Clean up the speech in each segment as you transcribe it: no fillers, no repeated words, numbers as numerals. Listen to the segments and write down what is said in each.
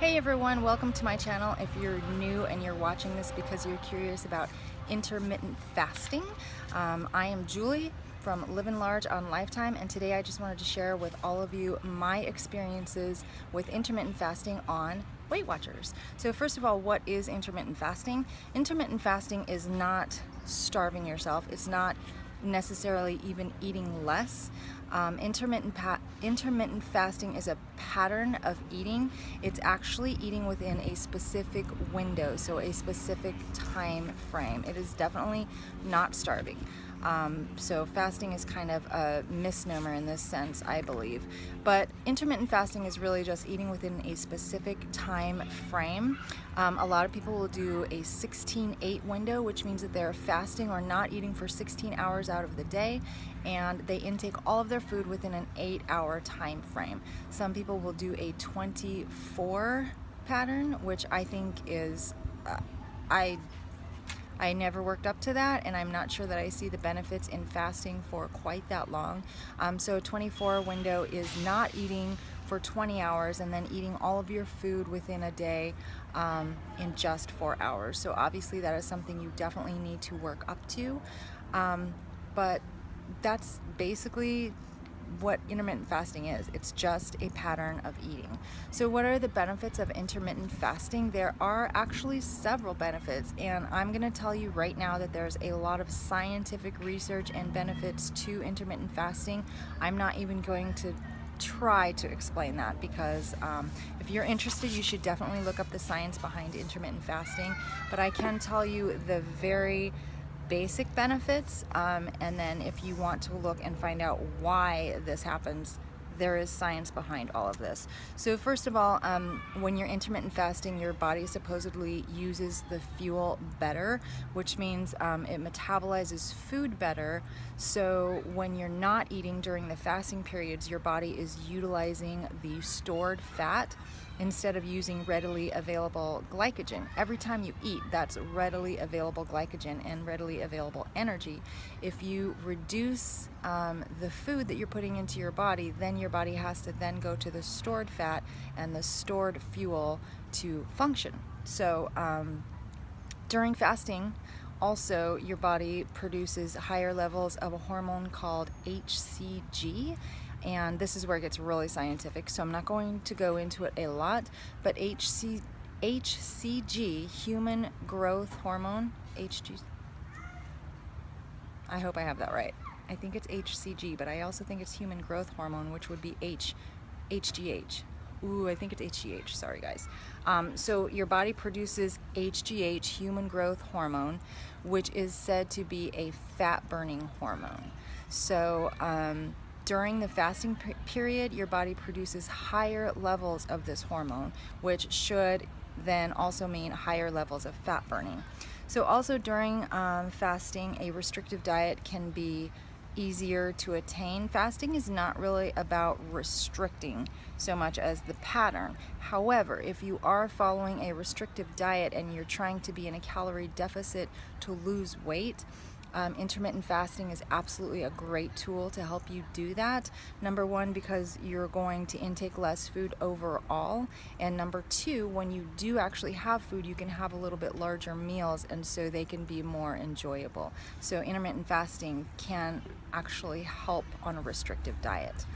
Hey everyone, welcome to my channel. If you're new and you're watching this because you're curious about intermittent fasting, I am Julie from Living Large on Lifetime, and today I just wanted to share with all of you my experiences with intermittent fasting on Weight Watchers. So first of all, what is intermittent fasting? Intermittent fasting is not starving yourself. It's not necessarily even eating less. Intermittent fasting is a pattern of eating. It's actually eating within a specific window, so a specific time frame. It is definitely not starving. So fasting is kind of a misnomer in this sense, I believe. But intermittent fasting is really just eating within a specific time frame. A lot of people will do a 16-8 window, which means that they're fasting or not eating for 16 hours out of the day, and they intake all of their food within an 8-hour time frame. Some people will do a 24 pattern, which I think is, I never worked up to that, and I'm not sure that I see the benefits in fasting for quite that long. So a 24 window is not eating for 20 hours and then eating all of your food within a day in just 4 hours. So obviously that is something you definitely need to work up to. But that's basically what intermittent fasting is. It's just a pattern of eating. So what are the benefits of intermittent fasting? There are actually several benefits, and I'm going to tell you right now that there's a lot of scientific research and benefits to intermittent fasting. I'm not even going to try to explain that because if you're interested, you should definitely look up the science behind intermittent fasting. But I can tell you the very basic benefits, and then if you want to look and find out why this happens, there is science behind all of this. So first of all, when you're intermittent fasting, your body supposedly uses the fuel better, which means it metabolizes food better. So when you're not eating during the fasting periods, your body is utilizing the stored fat instead of using readily available glycogen. Every time you eat, that's readily available glycogen and readily available energy. If you reduce the food that you're putting into your body, then your body has to then go to the stored fat and the stored fuel to function. So during fasting, also, your body produces higher levels of a hormone called HCG, and this is where it gets really scientific, so I'm not going to go into it a lot, but HCG, human growth hormone, I hope I have that right. I think it's HCG, but I also think it's human growth hormone, which would be HGH. Ooh, I think it's HGH, sorry guys. So your body produces HGH, human growth hormone, which is said to be a fat burning hormone. So during the fasting period, your body produces higher levels of this hormone, which should then also mean higher levels of fat burning. So also during fasting, a restrictive diet can be easier to attain. Fasting is not really about restricting so much as the pattern. However, if you are following a restrictive diet and you're trying to be in a calorie deficit to lose weight, intermittent fasting is absolutely a great tool to help you do that. Number one, because you're going to intake less food overall, and number two, when you do actually have food, you can have a little bit larger meals, and so they can be more enjoyable. So intermittent fasting can actually help on a restrictive diet.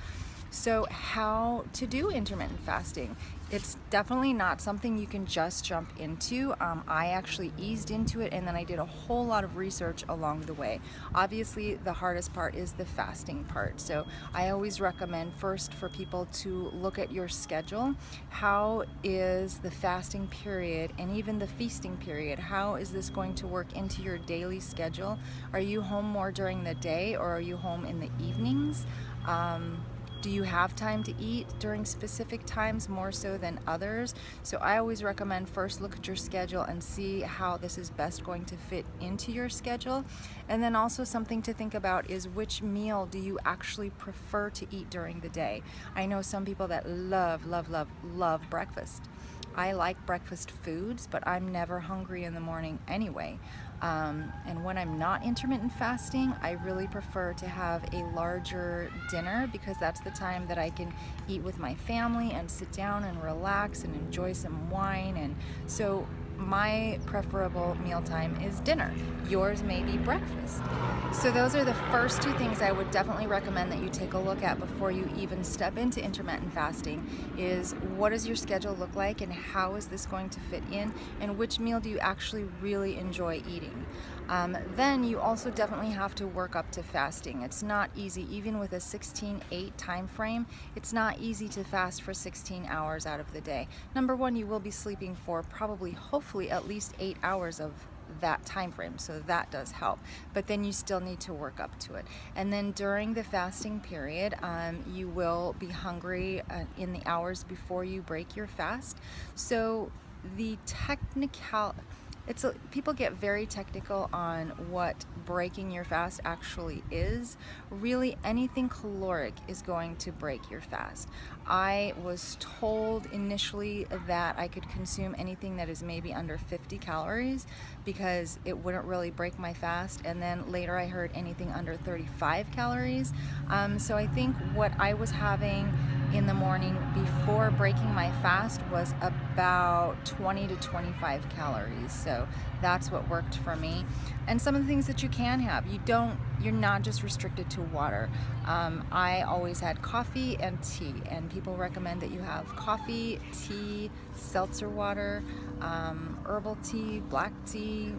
So how to do intermittent fasting? It's definitely not something you can just jump into. I actually eased into it, and then I did a whole lot of research along the way. Obviously, the hardest part is the fasting part. So I always recommend first for people to look at your schedule. How is the fasting period and even the feasting period? How is this going to work into your daily schedule? Are you home more during the day, or are you home in the evenings? Do you have time to eat during specific times more so than others? So I always recommend first look at your schedule and see how this is best going to fit into your schedule. And then also something to think about is which meal do you actually prefer to eat during the day? I know some people that love breakfast. I like breakfast foods, but I'm never hungry in the morning anyway. And when I'm not intermittent fasting, I really prefer to have a larger dinner because that's the time that I can eat with my family and sit down and relax and enjoy some wine. And so my preferable mealtime is dinner. Yours may be breakfast. So those are the first two things I would definitely recommend that you take a look at before you even step into intermittent fasting is what does your schedule look like and how is this going to fit in and which meal do you actually really enjoy eating. Then you also definitely have to work up to fasting. It's not easy, even with a 16-8 time frame, it's not easy to fast for 16 hours out of the day. Number one, you will be sleeping for probably, hopefully, at least 8 hours of that time frame, so that does help, but then you still need to work up to it. And then during the fasting period, you will be hungry in the hours before you break your fast. So the people get very technical on what breaking your fast actually is. Really, anything caloric is going to break your fast. I was told initially that I could consume anything that is maybe under 50 calories because it wouldn't really break my fast, and then later I heard anything under 35 calories. So I think what I was having in the morning before breaking my fast was about 20 to 25 calories. So that's what worked for me. And some of the things that you can have, you're not just restricted to water. I always had coffee and tea, and people recommend that you have coffee, tea, seltzer water, herbal tea, black tea.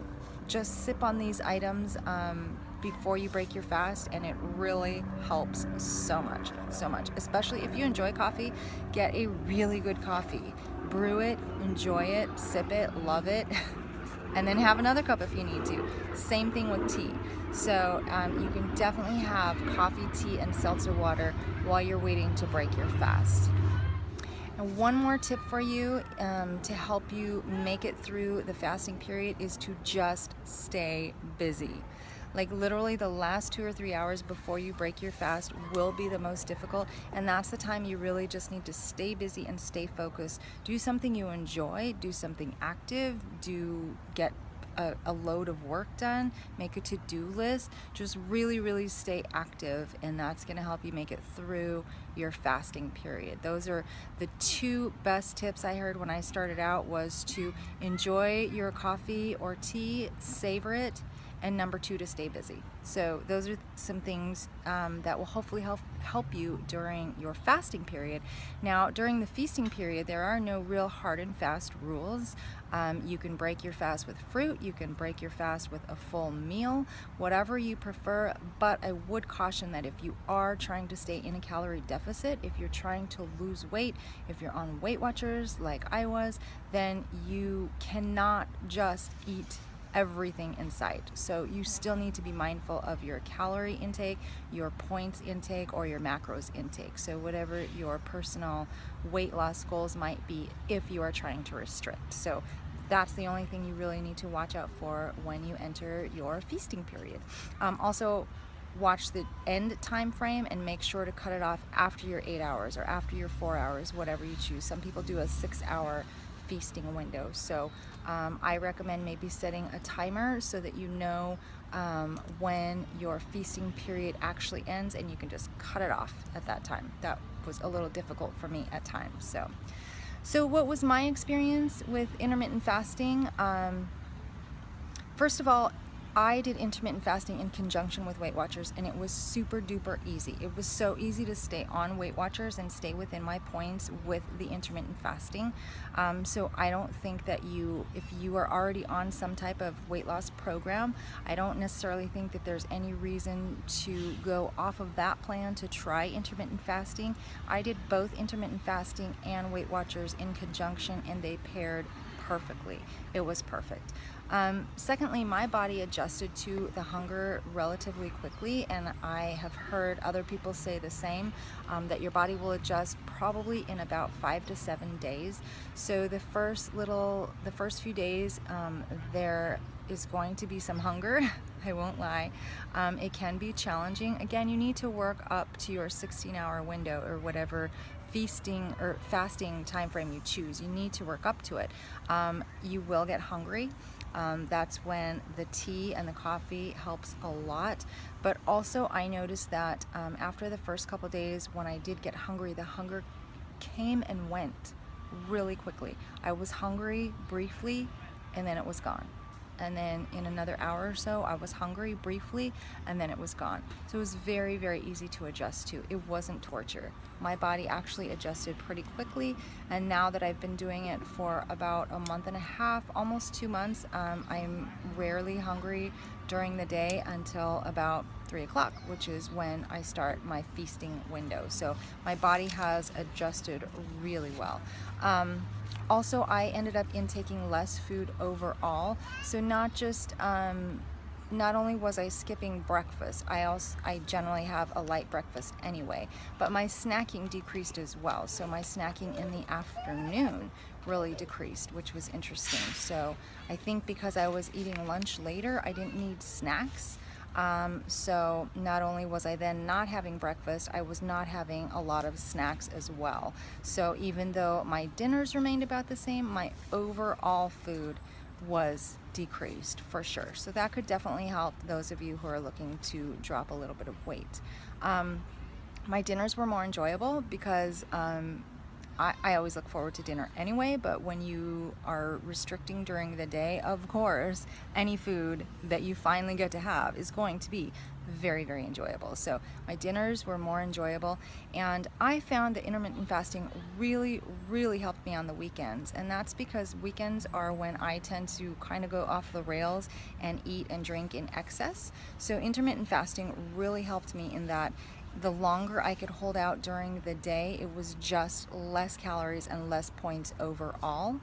Just sip on these items before you break your fast, and it really helps so much, especially if you enjoy coffee. Get a really good coffee, brew it, enjoy it, sip it, love it, and then have another cup if you need to. Same thing with tea. So you can definitely have coffee, tea, and seltzer water while you're waiting to break your fast. And one more tip for you to help you make it through the fasting period is to just stay busy. Like literally the last 2 or 3 hours before you break your fast will be the most difficult, and that's the time you really just need to stay busy and stay focused. Do something you enjoy, do something active, get a load of work done, make a to-do list, just really stay active, and that's going to help you make it through your fasting period. Those are the two best tips I heard when I started out, was to enjoy your coffee or tea, savor it, and number two, to stay busy. So those are some things that will hopefully help you during your fasting period. Now, during the feasting period, there are no real hard and fast rules. You can break your fast with fruit, you can break your fast with a full meal, whatever you prefer, but I would caution that if you are trying to stay in a calorie deficit, if you're trying to lose weight, if you're on Weight Watchers like I was, then you cannot just eat everything in sight. So you still need to be mindful of your calorie intake, your points intake, or your macros intake. So whatever your personal weight loss goals might be if you are trying to restrict. So that's the only thing you really need to watch out for when you enter your feasting period. Also, watch the end time frame and make sure to cut it off after your 8 hours or after your 4 hours, whatever you choose. Some people do a 6-hour feasting window. So I recommend maybe setting a timer so that you know when your feasting period actually ends, and you can just cut it off at that time. That was a little difficult for me at times. So what was my experience with intermittent fasting? First of all, I did intermittent fasting in conjunction with Weight Watchers, and it was super duper easy. It was so easy to stay on Weight Watchers and stay within my points with the intermittent fasting. So I don't think that if you are already on some type of weight loss program, I don't necessarily think that there's any reason to go off of that plan to try intermittent fasting. I did both intermittent fasting and Weight Watchers in conjunction, and they paired perfectly. It was perfect. Secondly, my body adjusted to the hunger relatively quickly, and I have heard other people say the same, that your body will adjust probably in about 5 to 7 days. So the first few days, there is going to be some hunger. I won't lie. It can be challenging. Again, you need to work up to your 16-hour window or whatever feasting or fasting time frame you choose. You need to work up to it. You will get hungry. That's when the tea and the coffee helps a lot. But also I noticed that after the first couple days when I did get hungry, the hunger came and went really quickly. I was hungry briefly and then it was gone. And then in another hour or so, I was hungry briefly, and then it was gone. So it was very, very easy to adjust to. It wasn't torture. My body actually adjusted pretty quickly, and now that I've been doing it for about a month and a half, almost 2 months, I'm rarely hungry during the day until about 3 o'clock, which is when I start my feasting window. So my body has adjusted really well. Also, I ended up intaking less food overall. So not only was I skipping breakfast, I generally have a light breakfast anyway, but my snacking decreased as well. So my snacking in the afternoon really decreased, which was interesting. So I think because I was eating lunch later, I didn't need snacks. So not only was I then not having breakfast, I was not having a lot of snacks as well. So even though my dinners remained about the same, my overall food was decreased for sure. So that could definitely help those of you who are looking to drop a little bit of weight. My dinners were more enjoyable because I always look forward to dinner anyway, but when you are restricting during the day, of course, any food that you finally get to have is going to be very, very enjoyable. So my dinners were more enjoyable, and I found that intermittent fasting really, really helped me on the weekends. And that's because weekends are when I tend to kind of go off the rails and eat and drink in excess. So intermittent fasting really helped me in that the longer I could hold out during the day, it was just less calories and less points overall.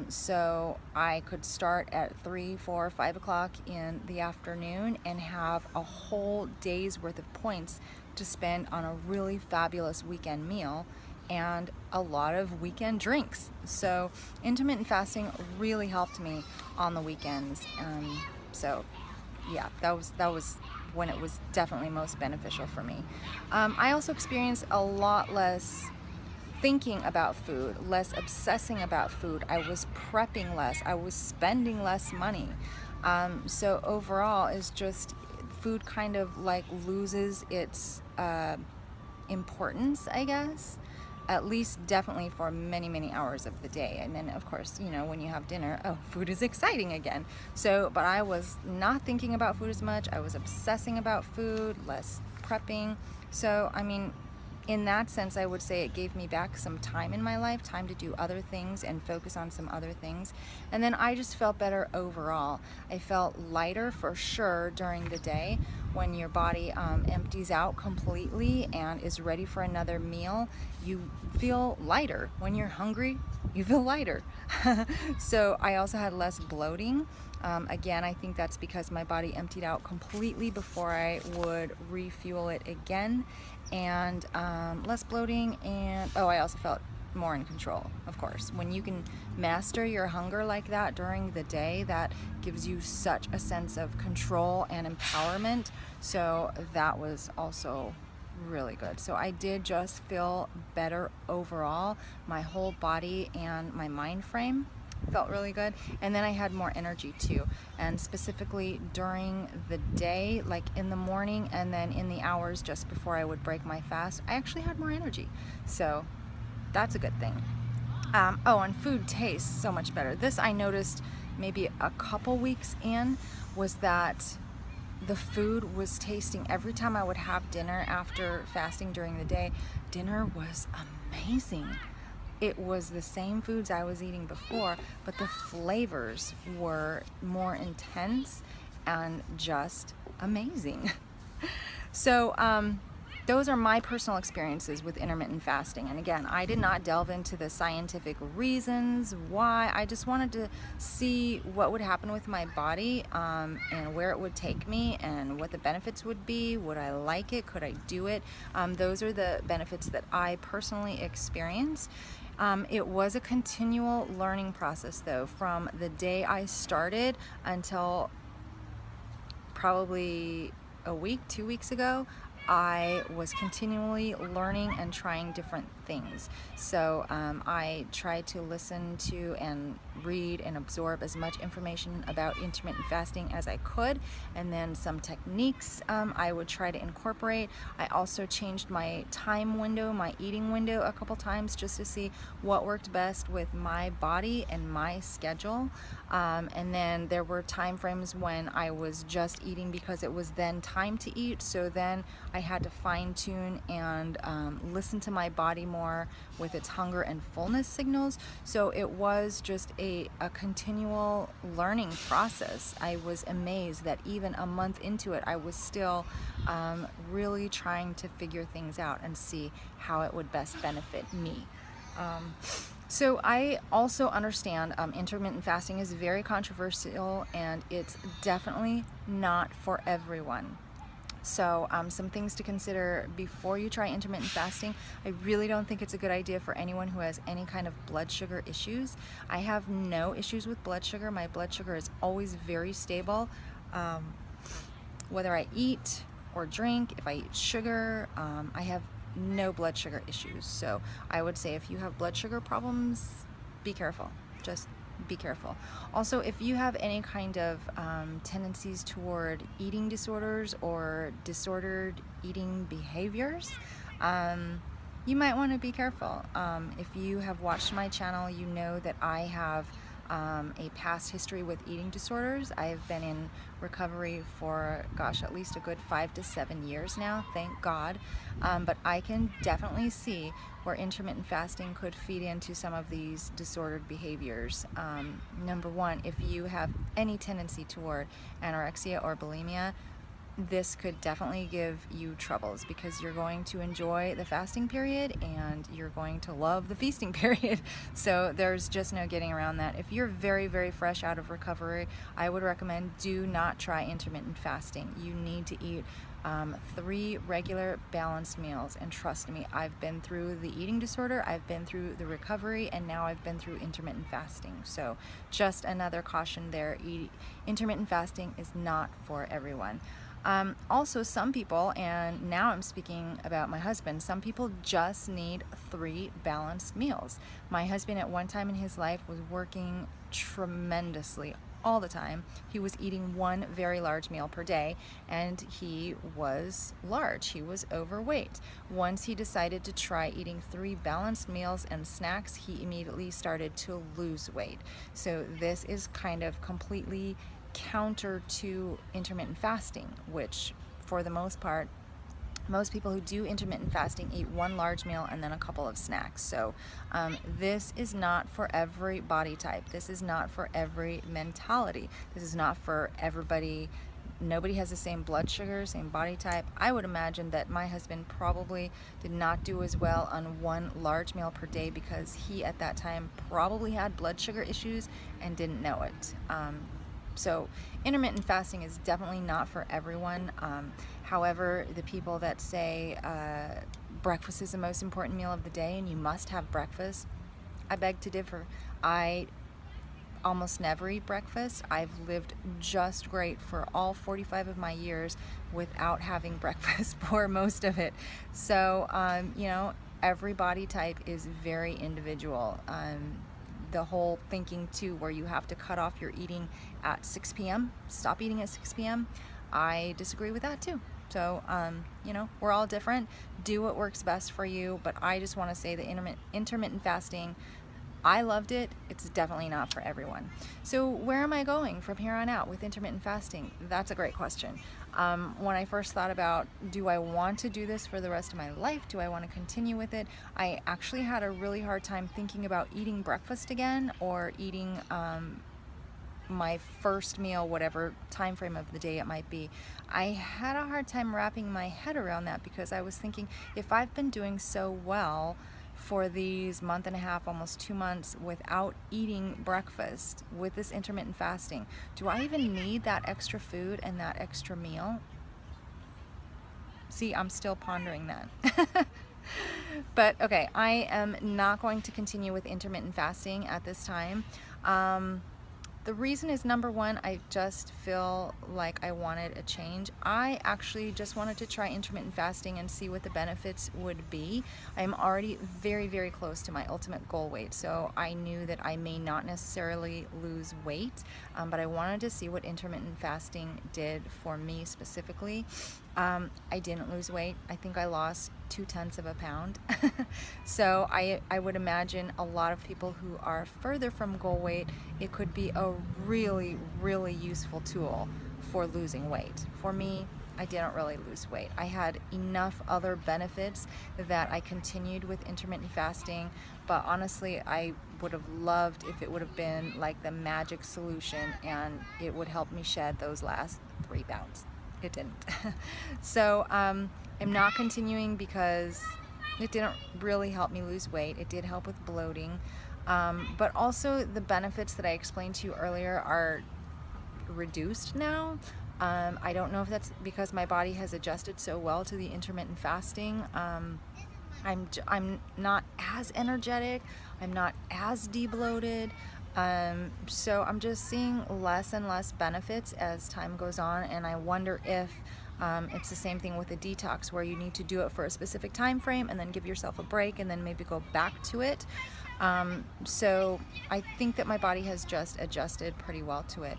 So I could start at 3, 4, 5 o'clock in the afternoon and have a whole day's worth of points to spend on a really fabulous weekend meal and a lot of weekend drinks. So intermittent fasting really helped me on the weekends. So yeah, that was when it was definitely most beneficial for me. I also experienced a lot less thinking about food, less obsessing about food. I was prepping less. I was spending less money. So overall, it's just food kind of like loses its importance, I guess. At least definitely for many, many hours of the day. And then of course, you know, when you have dinner, oh, food is exciting again. So, but I was not thinking about food as much. I was obsessing about food, less prepping. So, I mean, in that sense, I would say it gave me back some time in my life, time to do other things and focus on some other things. And then I just felt better overall. I felt lighter for sure during the day when your body empties out completely and is ready for another meal. You feel lighter. When you're hungry, you feel lighter. So I also had less bloating. Again, I think that's because my body emptied out completely before I would refuel it again. And less bloating, and I also felt more in control, of course. When you can master your hunger like that during the day, that gives you such a sense of control and empowerment. So that was also really good. So I did just feel better overall. My whole body and my mind frame felt really good, and then I had more energy too, and specifically during the day, like in the morning and then in the hours just before I would break my fast, I actually had more energy. So that's a good thing. And food tastes so much better. This I noticed maybe a couple weeks in, was that the food was tasting, every time I would have dinner after fasting during the day, dinner was amazing. It was the same foods I was eating before, but the flavors were more intense and just amazing. So those are my personal experiences with intermittent fasting. And again, I did not delve into the scientific reasons why. I just wanted to see what would happen with my body and where it would take me and what the benefits would be. Would I like it? Could I do it? Those are the benefits that I personally experienced. It was a continual learning process though, from the day I started until probably a week, 2 weeks ago. I was continually learning and trying different things. So I tried to listen to and read and absorb as much information about intermittent fasting as I could, and then some techniques I would try to incorporate. I also changed my time window, my eating window a couple times just to see what worked best with my body and my schedule. And then there were time frames when I was just eating because it was then time to eat. So then I had to fine tune and listen to my body more with its hunger and fullness signals. So it was just a continual learning process. I was amazed that even a month into it, I was still really trying to figure things out and see how it would best benefit me. So I also understand intermittent fasting is very controversial, and it's definitely not for everyone. So some things to consider before you try intermittent fasting. I really don't think it's a good idea for anyone who has any kind of blood sugar issues. I have no issues with blood sugar. My blood sugar is always very stable. Whether I eat or drink, if I eat sugar, I have no blood sugar issues. So I would say if you have blood sugar problems, be careful. Just be careful. Also, if you have any kind of tendencies toward eating disorders or disordered eating behaviors, you might want to be careful. If you have watched my channel, you know that I have a past history with eating disorders. I've been in recovery for, gosh, at least a good 5 to 7 years now, thank God. But I can definitely see where intermittent fasting could feed into some of these disordered behaviors. Number one, if you have any tendency toward anorexia or bulimia, this could definitely give you troubles because you're going to enjoy the fasting period and you're going to love the feasting period. So there's just no getting around that. If you're very, very fresh out of recovery, I would recommend do not try intermittent fasting. You need to eat 3 regular balanced meals, and trust me, I've been through the eating disorder, I've been through the recovery, and now I've been through intermittent fasting. So just another caution there. Intermittent fasting is not for everyone. Also, some people, and now I'm speaking about my husband, some people just need 3 balanced meals. My husband at one time in his life was working tremendously all the time. He was eating 1 very large meal per day, and he was large. He was overweight. Once he decided to try eating 3 balanced meals and snacks, he immediately started to lose weight. So this is kind of completely counter to intermittent fasting, which for the most part, most people who do intermittent fasting eat 1 large meal and then a couple of snacks. So this is not for every body type. This is not for every mentality. This is not for everybody. Nobody has the same blood sugar, same body type. I would imagine that my husband probably did not do as well on 1 large meal per day because he at that time probably had blood sugar issues and didn't know it. So intermittent fasting is definitely not for everyone. However, the people that say breakfast is the most important meal of the day and you must have breakfast, I beg to differ. I almost never eat breakfast. I've lived just great for all 45 of my years without having breakfast for most of it. So, you know, every body type is very individual. The whole thinking too where you have to cut off your eating at 6 p.m., stop eating at 6 p.m., I disagree with that too. So, you know, we're all different. Do what works best for you, but I just want to say that intermittent fasting, I loved it. It's definitely not for everyone. So where am I going from here on out with intermittent fasting? That's a great question. When I first thought about, do I want to do this for the rest of my life? Do I want to continue with it? I actually had a really hard time thinking about eating breakfast again or eating my first meal, whatever time frame of the day it might be. I had a hard time wrapping my head around that because I was thinking, if I've been doing so well for these month and a half, almost 2 months without eating breakfast with this intermittent fasting, do I even need that extra food and that extra meal? See, I'm still pondering that. But okay, I am not going to continue with intermittent fasting at this time. The reason is, number one, I just feel like I wanted a change. I actually just wanted to try intermittent fasting and see what the benefits would be. I'm already very, very close to my ultimate goal weight, so I knew that I may not necessarily lose weight, but I wanted to see what intermittent fasting did for me specifically. I didn't lose weight. I think I lost 0.2 of a pound. So I would imagine a lot of people who are further from goal weight, it could be a really, really useful tool for losing weight. For me, I didn't really lose weight. I had enough other benefits that I continued with intermittent fasting, but honestly, I would have loved if it would have been like the magic solution and it would help me shed those last 3 pounds. It didn't. So I'm not continuing because it didn't really help me lose weight. It did help with bloating, but also the benefits that I explained to you earlier are reduced now. I don't know if that's because my body has adjusted so well to the intermittent fasting. I'm not as energetic, I'm not as debloated, so I'm just seeing less and less benefits as time goes on, and I wonder if it's the same thing with a detox, where you need to do it for a specific time frame and then give yourself a break and then maybe go back to it. So I think that my body has just adjusted pretty well to it.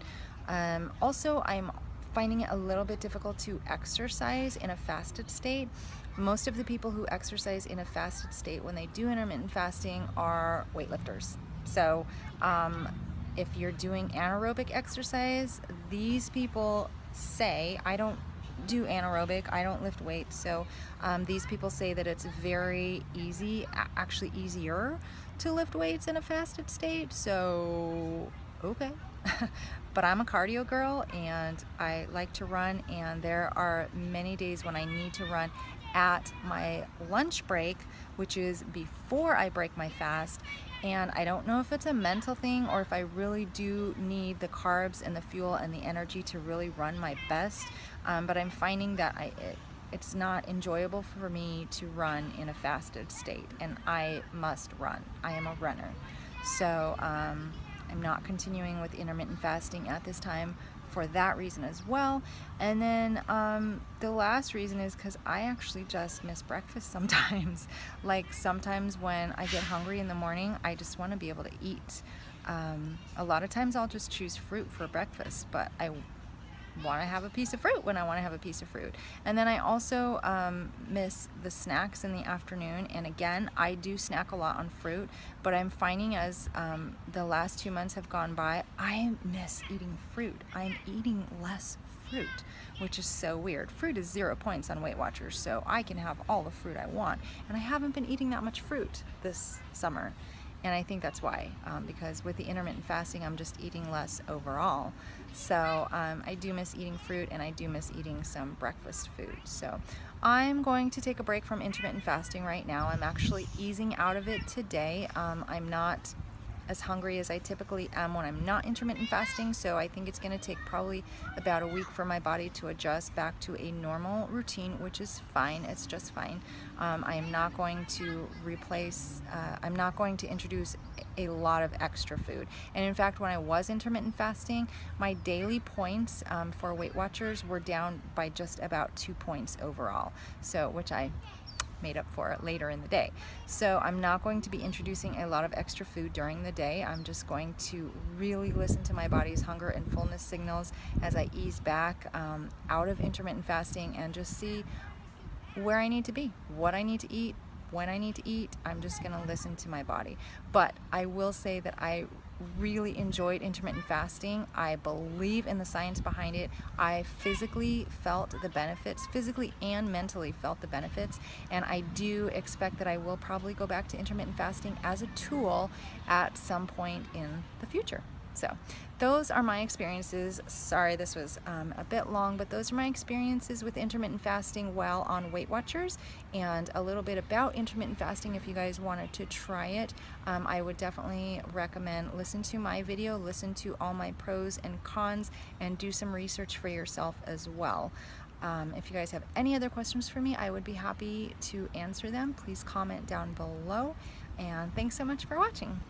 Also, I'm finding it a little bit difficult to exercise in a fasted state. Most of the people who exercise in a fasted state when they do intermittent fasting are weightlifters. So if you're doing anaerobic exercise, these people say, I don't do anaerobic, I don't lift weights, so these people say that it's very easy, actually easier to lift weights in a fasted state. So okay. But I'm a cardio girl and I like to run, and there are many days when I need to run at my lunch break, which is before I break my fast. And I don't know if it's a mental thing or if I really do need the carbs and the fuel and the energy to really run my best, but I'm finding that it's not enjoyable for me to run in a fasted state, and I must run. I am a runner. So I'm not continuing with intermittent fasting at this time for that reason as well. And then the last reason is because I actually just miss breakfast sometimes. Like sometimes when I get hungry in the morning, I just want to be able to eat. A lot of times I'll just choose fruit for breakfast, but I want to have a piece of fruit when I want to have a piece of fruit. And then I also miss the snacks in the afternoon, and again, I do snack a lot on fruit, but I'm finding as the last 2 months have gone by, I miss eating fruit. I'm eating less fruit, which is so weird. Fruit is 0 points on Weight Watchers, so I can have all the fruit I want, and I haven't been eating that much fruit this summer. And I think that's why, because with the intermittent fasting, I'm just eating less overall. So I do miss eating fruit, and I do miss eating some breakfast food. So I'm going to take a break from intermittent fasting right now. I'm actually easing out of it today. I'm not as hungry as I typically am when I'm not intermittent fasting, so I think it's going to take probably about a week for my body to adjust back to a normal routine, which is fine. It's just fine. I am not going to I'm not going to introduce a lot of extra food. And in fact, when I was intermittent fasting, my daily points for Weight Watchers were down by just about 2 points overall, so which I made up for it later in the day. So I'm not going to be introducing a lot of extra food during the day. I'm just going to really listen to my body's hunger and fullness signals as I ease back out of intermittent fasting, and just see where I need to be, what I need to eat, when I need to eat. I'm just going to listen to my body. But I will say that I really enjoyed intermittent fasting. I believe in the science behind it. I physically felt the benefits, physically and mentally felt the benefits, and I do expect that I will probably go back to intermittent fasting as a tool at some point in the future. So those are my experiences. Sorry this was a bit long, but those are my experiences with intermittent fasting while on Weight Watchers, and a little bit about intermittent fasting. If you guys wanted to try it, I would definitely recommend listen to my video, listen to all my pros and cons, and do some research for yourself as well. If you guys have any other questions for me, I would be happy to answer them. Please comment down below, and thanks so much for watching.